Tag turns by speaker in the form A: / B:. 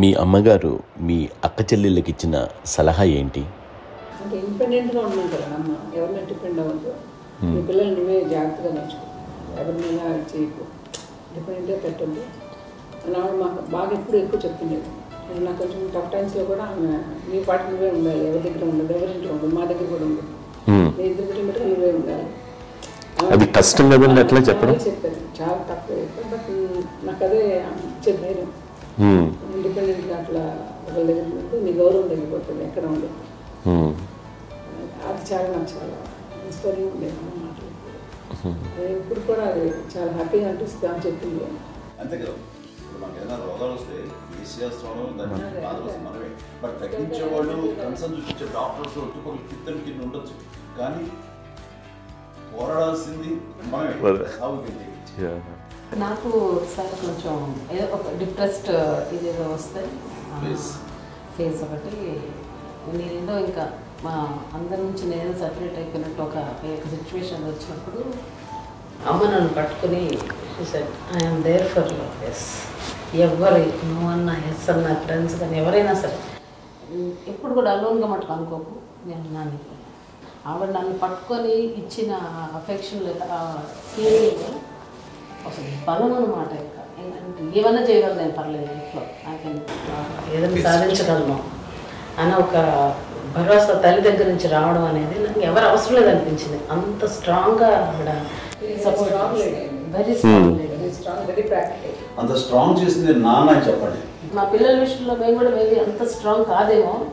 A: మీ అమ్మగారు మీ అక్క చెల్లెళ్ళకి ఇచ్చిన సలహా ఏంటి?
B: అంటే ఇండిపెండెంట్గా ఉండమంటారు అమ్మ, ఎవరిని డిపెండ్ అవ్వద్దు, మీ పిల్లలు నువ్వే జాగ్రత్తగా నడుచుకో, ఎవరినైనా చేయకు, డిపెండెంట్గా పెట్టద్దు అని ఆవిడ మాకు బాగా ఎప్పుడు ఎక్కువ చెప్తుండేది. నాకు కొంచెం టఫ్ టైమ్స్లో కూడా ఆమె నీ పాటు నువ్వే ఉండాలి, ఎవరి దగ్గర ఉండదు, ఎవరింట్లో ఉండదు, మా దగ్గర కూడా ఉండదు, నీ ఇద్దరు కిలోమీటర్గా నువ్వే ఉండాలి.
A: అది కష్టం కదండి అట్లా చెప్పడం.
B: చెప్పారు చాలా తక్కువ, బట్ నాకు అదే ఇచ్చే ధైర్యం. ఇండిపెండెంట్గా అట్లా ఒకరి దగ్గర ఉంటే నీ గౌరవం తగ్గిపోతుంది, ఎక్కడ ఉండదు. అది చాలా నాకు చాలా ఇన్స్పైరింగ్ ఉండేది మాటలు. ఇప్పుడు కూడా అది చాలా హ్యాపీగా అనిపిస్తుంది అని చెప్పింది.
C: అంతే కదా, ఇప్పుడు మనకి ఏదైనా రోగాలు వస్తే చేస్తాను దాన్ని బాధపడుతుంది మనమే. బట్ తగ్గించే వాళ్ళు కన్సర్న్ చూపించే డాక్టర్స్ ఒట్టుకోలు కింద కింద ఉండొచ్చు, కానీ పోరాడాల్సింది మనమే.
D: నాకు సార్ కొంచెం ఏదో ఒక డిప్రెస్డ్ ఇదేదో వస్తే ఫేస్ ఒకటి నేనేదో ఇంకా మా అందరి నుంచి నేను సపరేట్ అయిపోయినట్టు ఒక సిచ్యువేషన్ వచ్చినప్పుడు అమ్మ నన్ను పట్టుకుని ఐఎమ్ దేర్ ఫర్ ఎస్, ఎవరు నో అన్న ఎస్ అన్న ఫ్రెండ్స్ కానీ ఎవరైనా సరే ఎప్పుడు కూడా అలోన్గా మటుకు అనుకోకు, నేను నాన్న ఆవిడ నన్ను పట్టుకొని ఇచ్చిన అఫెక్షన్ లేదా ఫీలింగ్ అసలు బలం అన్నమాట. ఇంకా ఏంటంటే ఏమన్నా చేయగలను నేను, పర్లేదు ఇంట్లో నాకు ఏదైనా సాధించగలను అని ఒక భరోసా తల్లి దగ్గర నుంచి రావడం అనేది నాకు ఎవరు అవసరం లేదనిపించింది. అంత స్ట్రాంగ్గా ఆవిడ support, very strong,
B: very practical.
C: అంత స్ట్రాంగ్ చేసింది నాన్న అని చెప్పండి.
D: మా పిల్లల విషయంలో మేము కూడా మేబీ అంత స్ట్రాంగ్ కాదేమో,